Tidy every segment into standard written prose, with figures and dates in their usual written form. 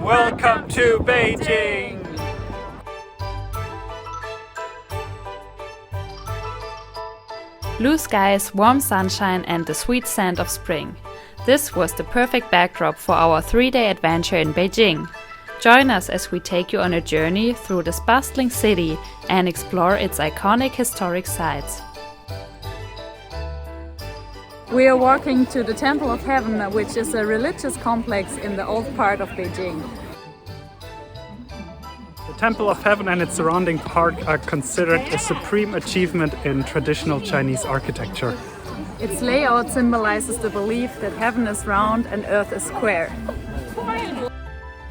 Welcome to Beijing! Blue skies, warm sunshine and the sweet scent of spring. This was the perfect backdrop for our 3-day adventure in Beijing. Join us as we take you on a journey through this bustling city and explore its iconic historic sites. We are walking to the Temple of Heaven, which is a religious complex in the old part of Beijing. The Temple of Heaven and its surrounding park are considered a supreme achievement in traditional Chinese architecture. Its layout symbolizes the belief that heaven is round and earth is square.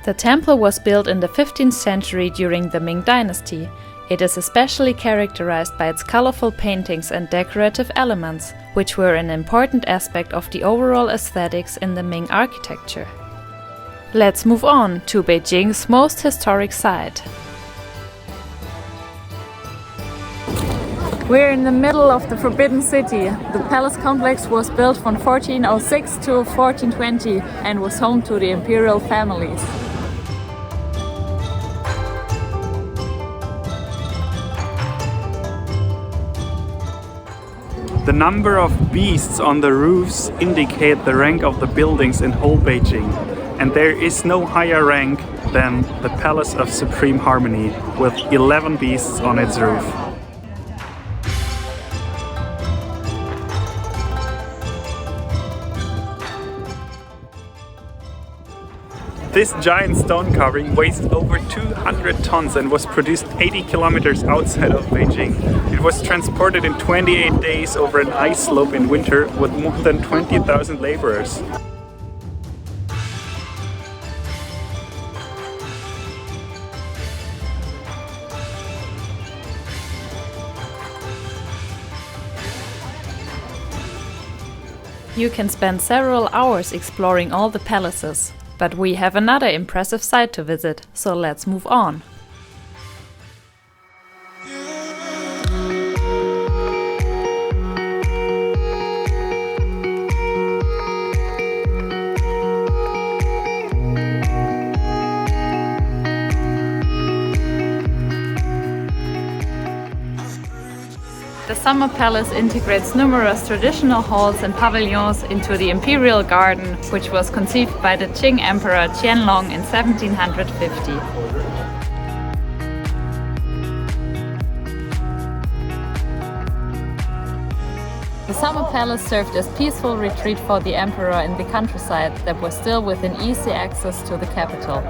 The temple was built in the 15th century during the Ming Dynasty. It is especially characterized by its colorful paintings and decorative elements, which were an important aspect of the overall aesthetics in the Ming architecture. Let's move on to Beijing's most historic site. We're in the middle of the Forbidden City. The palace complex was built from 1406 to 1420 and was home to the imperial families. The number of beasts on the roofs indicate the rank of the buildings in whole Beijing, and there is no higher rank than the Palace of Supreme Harmony, with 11 beasts on its roof. This giant stone carving weighs over 200 tons and was produced 80 kilometers outside of Beijing. It was transported in 28 days over an ice slope in winter with more than 20,000 laborers. You can spend several hours exploring all the palaces. But we have another impressive site to visit, so let's move on. The Summer Palace integrates numerous traditional halls and pavilions into the imperial garden, which was conceived by the Qing Emperor Qianlong in 1750. The Summer Palace served as peaceful retreat for the emperor in the countryside that was still within easy access to the capital.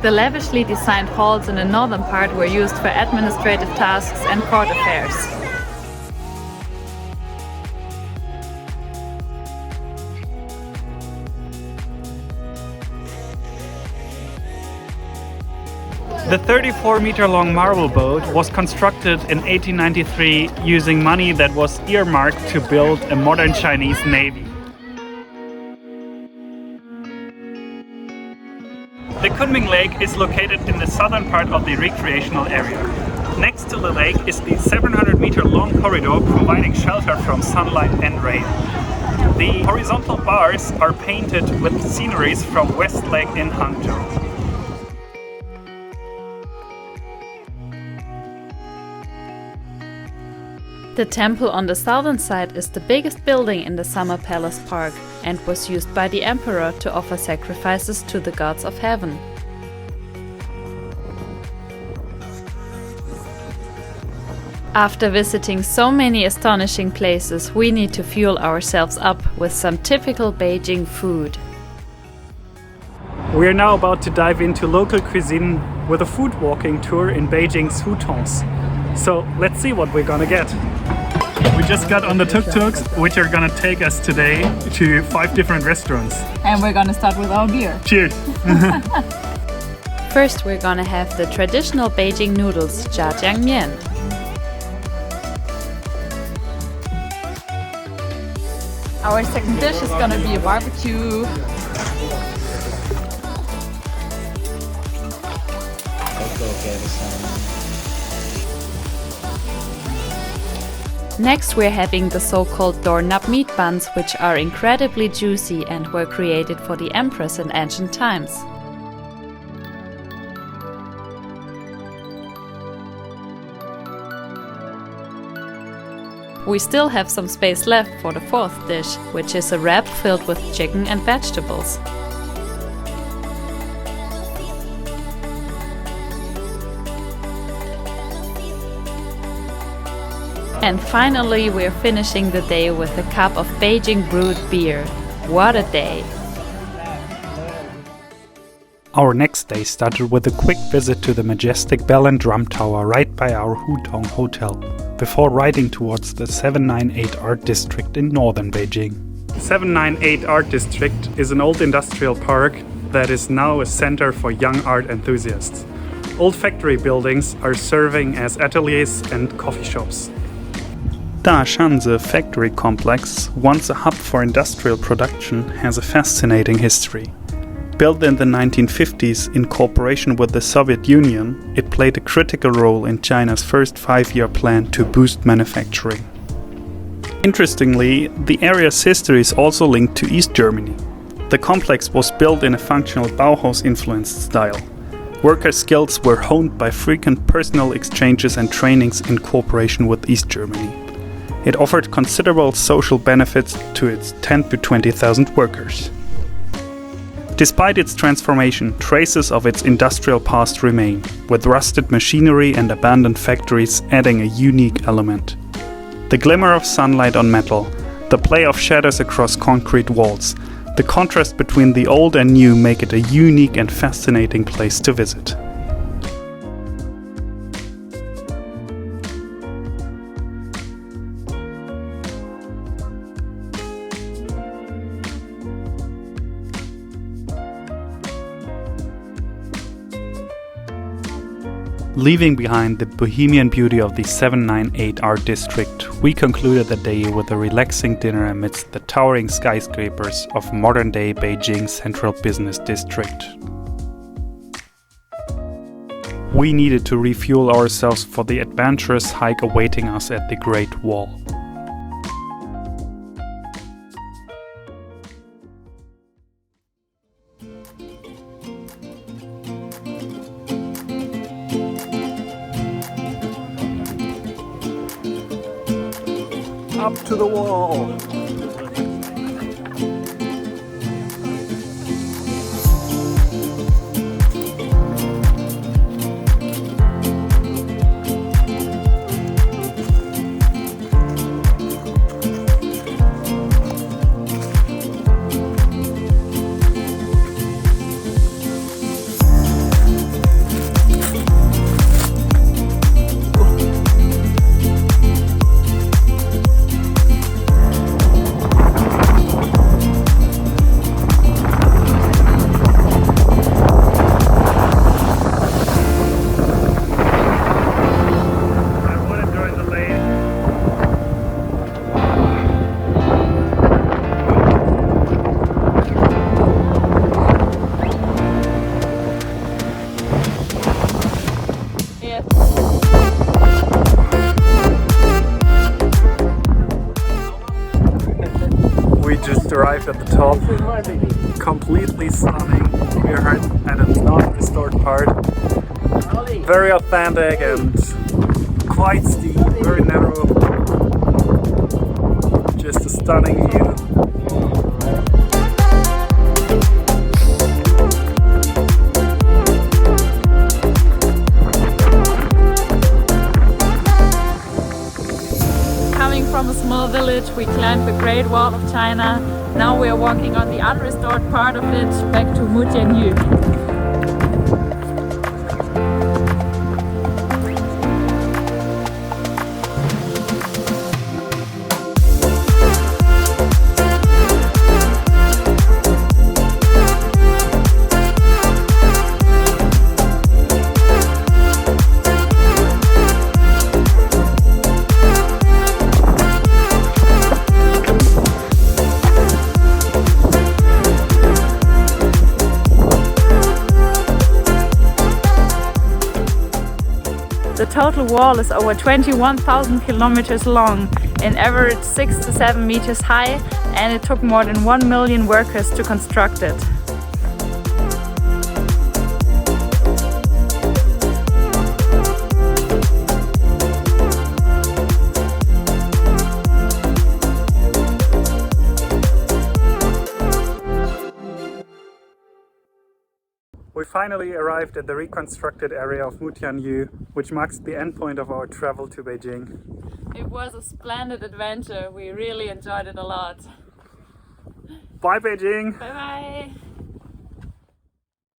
The lavishly designed halls in the northern part were used for administrative tasks and court affairs. The 34-meter-long marble boat was constructed in 1893 using money that was earmarked to build a modern Chinese navy. The Kunming Lake is located in the southern part of the recreational area. Next to the lake is the 700-meter-long corridor providing shelter from sunlight and rain. The horizontal bars are painted with sceneries from West Lake in Hutong. The temple on the southern side is the biggest building in the Summer Palace Park and was used by the emperor to offer sacrifices to the gods of heaven. After visiting so many astonishing places, we need to fuel ourselves up with some typical Beijing food. We are now about to dive into local cuisine with a food walking tour in Beijing's hutongs. So let's see what we're gonna get. We just got on the tuk-tuks, which are gonna take us today to 5 different restaurants. And we're gonna start with our beer. Cheers! First, we're gonna have the traditional Beijing noodles, jiajiangmian. Our second dish is gonna be a barbecue. Next we're having the so-called doorknob meat buns, which are incredibly juicy and were created for the empress in ancient times. We still have some space left for the fourth dish, which is a wrap filled with chicken and vegetables. And finally we're finishing the day with a cup of Beijing brewed beer. What a day! Our next day started with a quick visit to the majestic bell and drum tower right by our Hutong hotel, before riding towards the 798 Art District in northern Beijing. 798 Art District is an old industrial park that is now a center for young art enthusiasts. Old factory buildings are serving as ateliers and coffee shops. Dashanze factory complex, once a hub for industrial production, has a fascinating history. Built in the 1950s in cooperation with the Soviet Union, it played a critical role in China's first 5-year plan to boost manufacturing. Interestingly, the area's history is also linked to East Germany. The complex was built in a functional Bauhaus-influenced style. Worker skills were honed by frequent personal exchanges and trainings in cooperation with East Germany. It offered considerable social benefits to its 10,000 to 20,000 workers. Despite its transformation, traces of its industrial past remain, with rusted machinery and abandoned factories adding a unique element. The glimmer of sunlight on metal, the play of shadows across concrete walls, the contrast between the old and new make it a unique and fascinating place to visit. Leaving behind the bohemian beauty of the 798 Art District, we concluded the day with a relaxing dinner amidst the towering skyscrapers of modern-day Beijing Central Business District. We needed to refuel ourselves for the adventurous hike awaiting us at the Great Wall. Up to the wall! Arrived at the top, completely stunning. We are at a non-restored part, very authentic and quite steep, very narrow, just a stunning view. Coming from a small village, we climbed the Great Wall of China. Now we are walking on the unrestored part of it back to Mutianyu. The total wall is over 21,000 kilometers long in average 6 to 7 meters high, and it took more than 1 million workers to construct it. We finally arrived at the reconstructed area of Mutianyu, which marks the endpoint of our travel to Beijing. It was a splendid adventure. We really enjoyed it a lot. Bye Beijing! Bye bye!